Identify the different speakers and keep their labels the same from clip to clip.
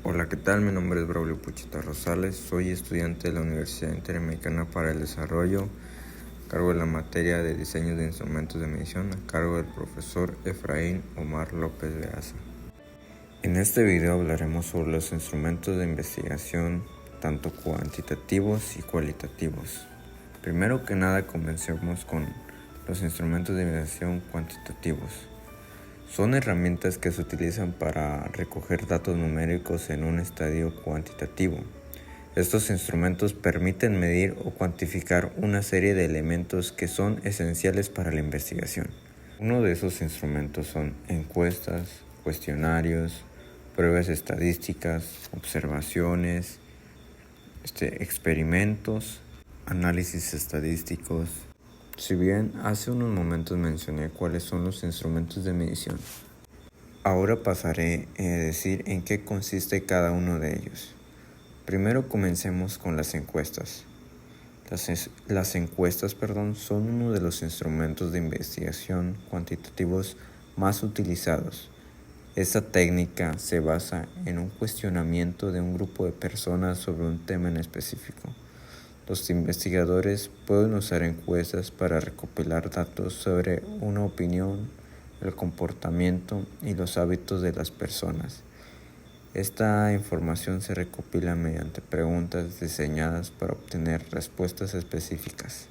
Speaker 1: Hola, ¿qué tal? Mi nombre es Braulio Pucheta Rosales, soy estudiante de la Universidad Interamericana para el Desarrollo, a cargo de la materia de diseño de instrumentos de medición, a cargo del profesor Efraín Omar López Beaza. En este video hablaremos sobre los instrumentos de investigación, tanto cuantitativos y cualitativos. Primero que nada, comencemos con los instrumentos de investigación cuantitativos. Son herramientas que se utilizan para recoger datos numéricos en un estadio cuantitativo. Estos instrumentos permiten medir o cuantificar una serie de elementos que son esenciales para la investigación. Uno de esos instrumentos son encuestas, cuestionarios, pruebas estadísticas, observaciones, experimentos, análisis estadísticos. Si bien hace unos momentos mencioné cuáles son los instrumentos de medición, ahora pasaré a decir en qué consiste cada uno de ellos. Primero comencemos con las encuestas. Las encuestas son uno de los instrumentos de investigación cuantitativos más utilizados. Esta técnica se basa en un cuestionamiento de un grupo de personas sobre un tema en específico. Los investigadores pueden usar encuestas para recopilar datos sobre una opinión, el comportamiento y los hábitos de las personas. Esta información se recopila mediante preguntas diseñadas para obtener respuestas específicas.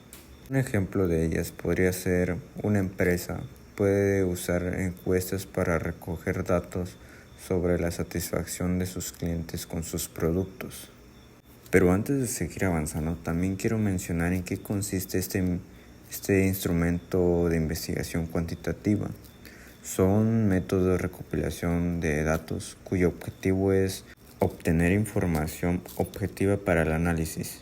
Speaker 1: Un ejemplo de ellas podría ser una empresa puede usar encuestas para recoger datos sobre la satisfacción de sus clientes con sus productos. Pero antes de seguir avanzando, también quiero mencionar en qué consiste este instrumento de investigación cuantitativa. Son métodos de recopilación de datos cuyo objetivo es obtener información objetiva para el análisis.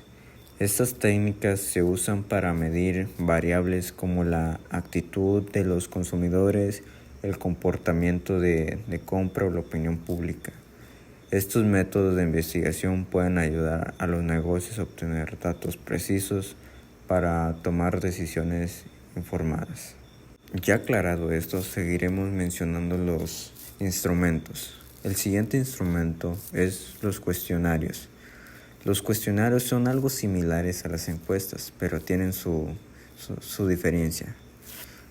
Speaker 1: Estas técnicas se usan para medir variables como la actitud de los consumidores, el comportamiento de compra o la opinión pública. Estos métodos de investigación pueden ayudar a los negocios a obtener datos precisos para tomar decisiones informadas. Ya aclarado esto, seguiremos mencionando los instrumentos. El siguiente instrumento es los cuestionarios. Los cuestionarios son algo similares a las encuestas, pero tienen su diferencia.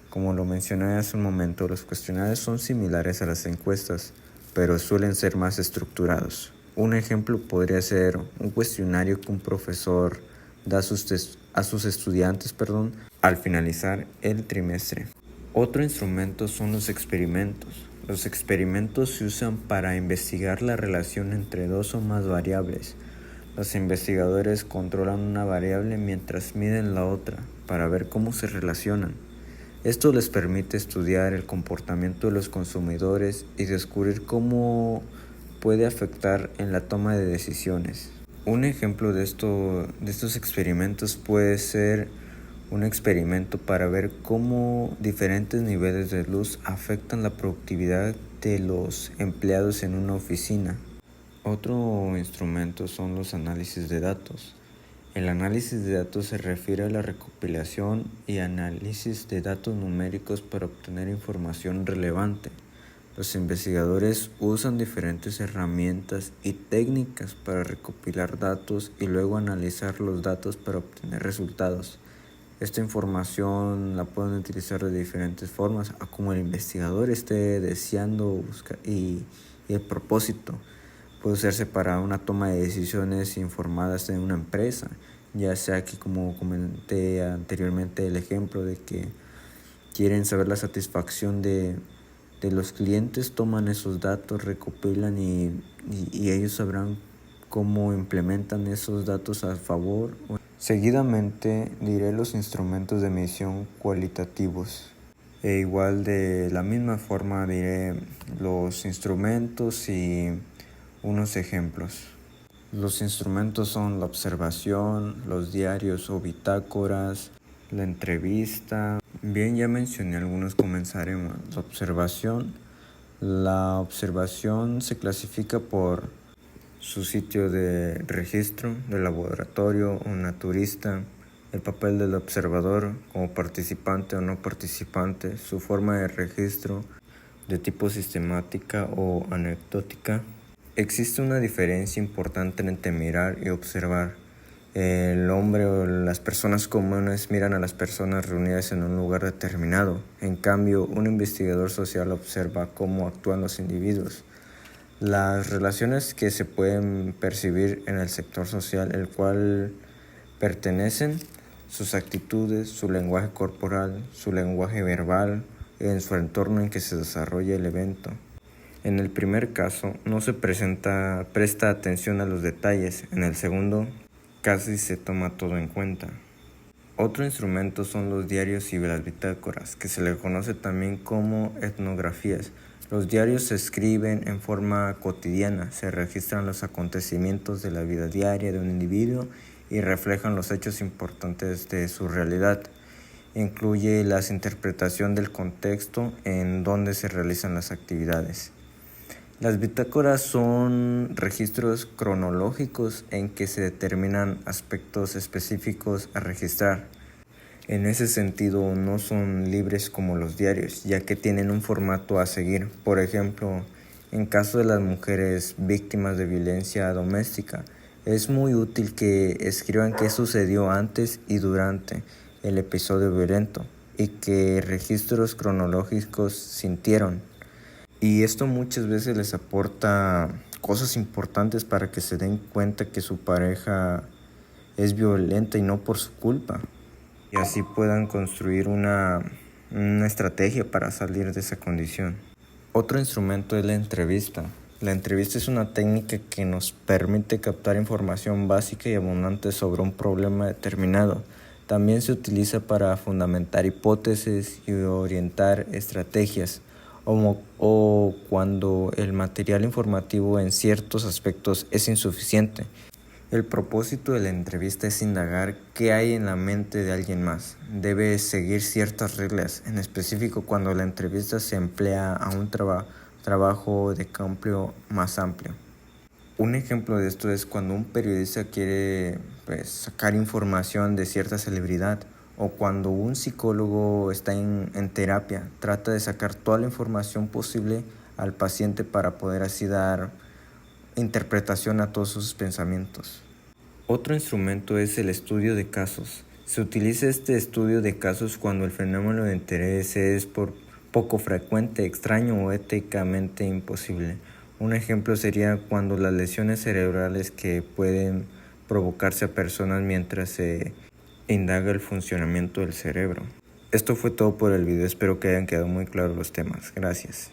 Speaker 1: Como lo mencioné hace un momento, los cuestionarios son similares a las encuestas, pero suelen ser más estructurados. Un ejemplo podría ser un cuestionario que un profesor da a sus estudiantes al finalizar el trimestre. Otro instrumento son los experimentos. Los experimentos se usan para investigar la relación entre dos o más variables. Los investigadores controlan una variable mientras miden la otra para ver cómo se relacionan. Esto les permite estudiar el comportamiento de los consumidores y descubrir cómo puede afectar en la toma de decisiones. Un ejemplo de estos experimentos puede ser un experimento para ver cómo diferentes niveles de luz afectan la productividad de los empleados en una oficina. Otro instrumento son los análisis de datos. El análisis de datos se refiere a la recopilación y análisis de datos numéricos para obtener información relevante. Los investigadores usan diferentes herramientas y técnicas para recopilar datos y luego analizar los datos para obtener resultados. Esta información la pueden utilizar de diferentes formas, a como el investigador esté deseando buscar y el propósito. Puede usarse para una toma de decisiones informadas en una empresa, ya sea que, como comenté anteriormente, el ejemplo de que quieren saber la satisfacción de los clientes, toman esos datos, recopilan y ellos sabrán cómo implementan esos datos a favor. Seguidamente diré los instrumentos de medición cualitativos. Igual de la misma forma diré los instrumentos y unos ejemplos. Los instrumentos son la observación, los diarios o bitácoras, la entrevista. Bien, ya mencioné algunos, comenzaremos. La observación se clasifica por su sitio de registro del laboratorio o naturista, el papel del observador como participante o no participante, su forma de registro de tipo sistemática o anecdótica, Existe una diferencia importante entre mirar y observar. El hombre o las personas comunes miran a las personas reunidas en un lugar determinado. En cambio, un investigador social observa cómo actúan los individuos. Las relaciones que se pueden percibir en el sector social el cual pertenecen, sus actitudes, su lenguaje corporal, su lenguaje verbal, en su entorno en que se desarrolla el evento. En el primer caso, no se presta atención a los detalles. En el segundo, casi se toma todo en cuenta. Otro instrumento son los diarios y las bitácoras, que se le conoce también como etnografías. Los diarios se escriben en forma cotidiana, se registran los acontecimientos de la vida diaria de un individuo y reflejan los hechos importantes de su realidad. Incluye la interpretación del contexto en donde se realizan las actividades. Las bitácoras son registros cronológicos en que se determinan aspectos específicos a registrar. En ese sentido, no son libres como los diarios, ya que tienen un formato a seguir. Por ejemplo, en caso de las mujeres víctimas de violencia doméstica, es muy útil que escriban qué sucedió antes y durante el episodio violento y qué registros cronológicos sintieron. Y esto muchas veces les aporta cosas importantes para que se den cuenta que su pareja es violenta y no por su culpa. Y así puedan construir una estrategia para salir de esa condición. Otro instrumento es la entrevista. La entrevista es una técnica que nos permite captar información básica y abundante sobre un problema determinado. También se utiliza para fundamentar hipótesis y orientar estrategias, o cuando el material informativo en ciertos aspectos es insuficiente. El propósito de la entrevista es indagar qué hay en la mente de alguien más. Debe seguir ciertas reglas, en específico cuando la entrevista se emplea a un trabajo de campo más amplio. Un ejemplo de esto es cuando un periodista quiere sacar información de cierta celebridad, o cuando un psicólogo está en terapia, trata de sacar toda la información posible al paciente para poder así dar interpretación a todos sus pensamientos. Otro instrumento es el estudio de casos. Se utiliza este estudio de casos cuando el fenómeno de interés es poco frecuente, extraño o éticamente imposible. Un ejemplo sería cuando las lesiones cerebrales que pueden provocarse a personas mientras se indaga el funcionamiento del cerebro. Esto fue todo por el video, espero que hayan quedado muy claros los temas. Gracias.